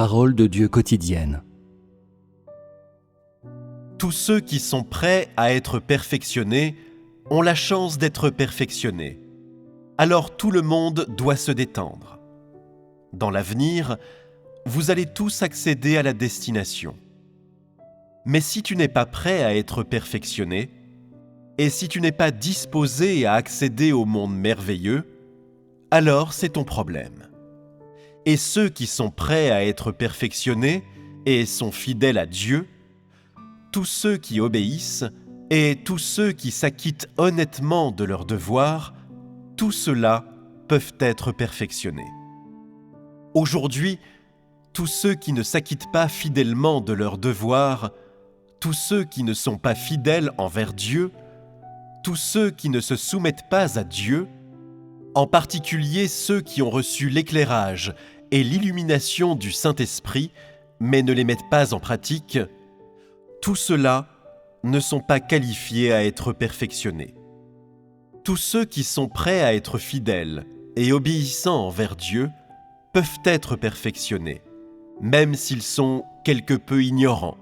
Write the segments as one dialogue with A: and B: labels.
A: Parole de Dieu quotidienne.
B: Tous ceux qui sont prêts à être perfectionnés ont la chance d'être perfectionnés. Alors tout le monde doit se détendre. Dans l'avenir, vous allez tous accéder à la destination. Mais si tu n'es pas prêt à être perfectionné, et si tu n'es pas disposé à accéder au monde merveilleux, alors c'est ton problème. Et ceux qui sont prêts à être perfectionnés et sont fidèles à Dieu, tous ceux qui obéissent et tous ceux qui s'acquittent honnêtement de leurs devoirs, tous ceux-là peuvent être perfectionnés. Aujourd'hui, tous ceux qui ne s'acquittent pas fidèlement de leurs devoirs, tous ceux qui ne sont pas fidèles envers Dieu, tous ceux qui ne se soumettent pas à Dieu, en particulier ceux qui ont reçu l'éclairage et l'illumination du Saint-Esprit, mais ne les mettent pas en pratique, tous ceux-là ne sont pas qualifiés à être perfectionnés. Tous ceux qui sont prêts à être fidèles et obéissants envers Dieu peuvent être perfectionnés, même s'ils sont quelque peu ignorants.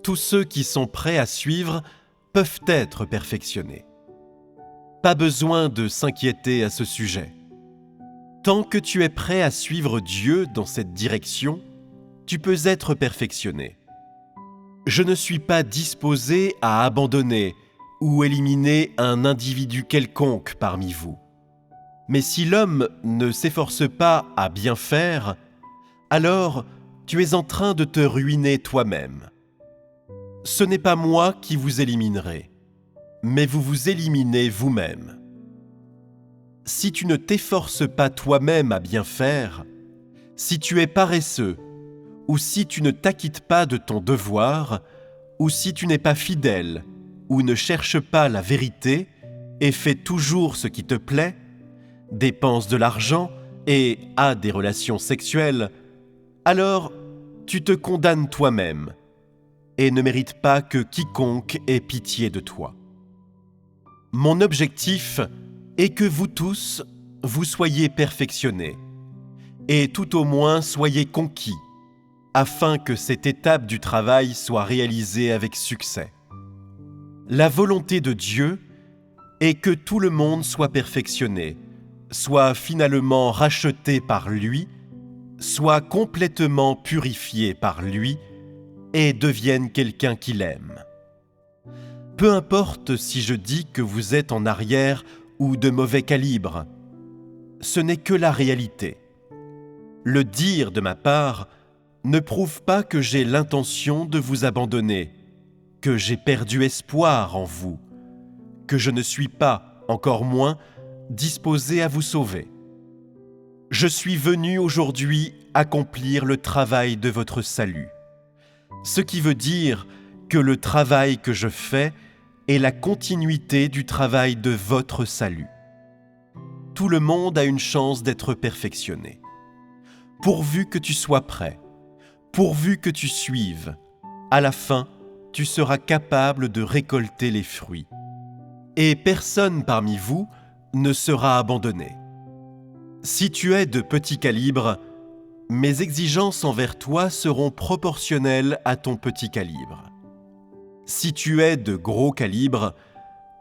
B: Tous ceux qui sont prêts à suivre peuvent être perfectionnés. Pas besoin de s'inquiéter à ce sujet. Tant que tu es prêt à suivre Dieu dans cette direction, tu peux être perfectionné. Je ne suis pas disposé à abandonner ou éliminer un individu quelconque parmi vous. Mais si l'homme ne s'efforce pas à bien faire, alors tu es en train de te ruiner toi-même. Ce n'est pas moi qui vous éliminerai, mais vous vous éliminez vous-même. Si tu ne t'efforces pas toi-même à bien faire, si tu es paresseux, ou si tu ne t'acquittes pas de ton devoir, ou si tu n'es pas fidèle, ou ne cherches pas la vérité, et fais toujours ce qui te plaît, dépenses de l'argent et as des relations sexuelles, alors tu te condamnes toi-même, et ne mérites pas que quiconque ait pitié de toi. Mon objectif est que vous tous, vous soyez perfectionnés, et tout au moins soyez conquis, afin que cette étape du travail soit réalisée avec succès. La volonté de Dieu est que tout le monde soit perfectionné, soit finalement racheté par lui, soit complètement purifié par lui et devienne quelqu'un qu'il aime. Peu importe si je dis que vous êtes en arrière ou de mauvais calibre, ce n'est que la réalité. Le dire de ma part ne prouve pas que j'ai l'intention de vous abandonner, que j'ai perdu espoir en vous, que je ne suis pas, encore moins, disposé à vous sauver. Je suis venu aujourd'hui accomplir le travail de votre salut, ce qui veut dire que le travail que je fais est la continuité du travail de votre salut. Tout le monde a une chance d'être perfectionné. Pourvu que tu sois prêt, pourvu que tu suives, à la fin, tu seras capable de récolter les fruits. Et personne parmi vous ne sera abandonné. Si tu es de petit calibre, mes exigences envers toi seront proportionnelles à ton petit calibre. Si tu es de gros calibre,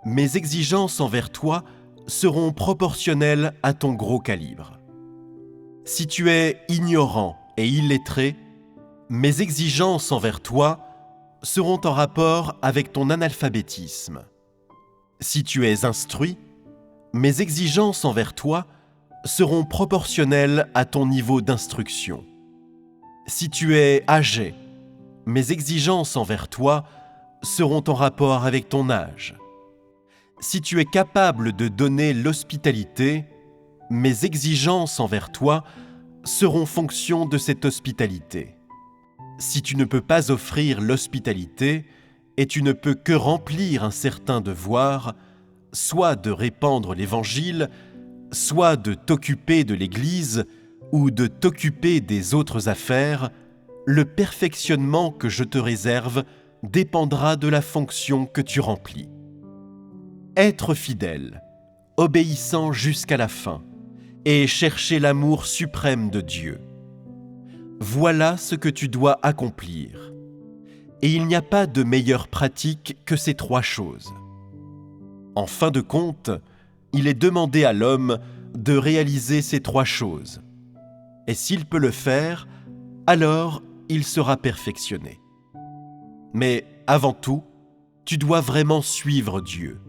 B: mes exigences envers toi seront proportionnelles à ton gros calibre. Si tu es ignorant et illettré, mes exigences envers toi seront en rapport avec ton analphabétisme. Si tu es instruit, mes exigences envers toi seront proportionnelles à ton niveau d'instruction. Si tu es âgé, mes exigences envers toi seront en rapport avec ton âge. Si tu es capable de donner l'hospitalité, mes exigences envers toi seront fonction de cette hospitalité. Si tu ne peux pas offrir l'hospitalité et tu ne peux que remplir un certain devoir, soit de répandre l'Évangile, soit de t'occuper de l'Église ou de t'occuper des autres affaires, le perfectionnement que je te réserve dépendra de la fonction que tu remplis. Être fidèle, obéissant jusqu'à la fin, et chercher l'amour suprême de Dieu. voilà ce que tu dois accomplir. Et il n'y a pas de meilleure pratique que ces 3 choses. En fin de compte, il est demandé à l'homme de réaliser ces 3 choses. Et s'il peut le faire, alors il sera perfectionné. Mais avant tout, tu dois vraiment suivre Dieu.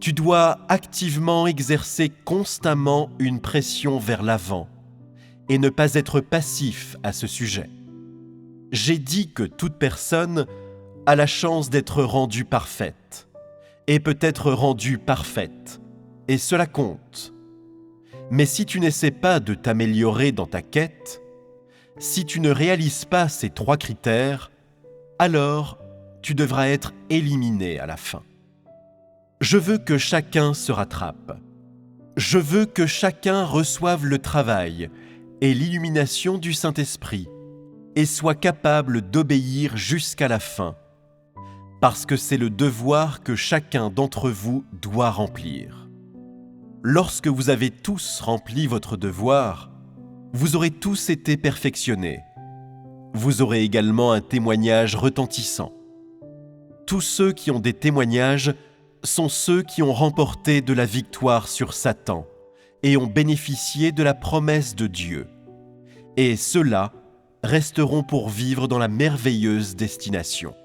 B: Tu dois activement exercer constamment une pression vers l'avant et ne pas être passif à ce sujet. J'ai dit que toute personne a la chance d'être rendue parfaite et peut être rendue parfaite, et cela compte. Mais si tu n'essaies pas de t'améliorer dans ta quête, si tu ne réalises pas ces 3 critères, alors tu devras être éliminé à la fin. Je veux que chacun se rattrape. Je veux que chacun reçoive le travail et l'illumination du Saint-Esprit et soit capable d'obéir jusqu'à la fin, parce que c'est le devoir que chacun d'entre vous doit remplir. Lorsque vous avez tous rempli votre devoir, vous aurez tous été perfectionnés. Vous aurez également un témoignage retentissant. Tous ceux qui ont des témoignages sont ceux qui ont remporté de la victoire sur Satan et ont bénéficié de la promesse de Dieu. Et ceux-là resteront pour vivre dans la merveilleuse destination.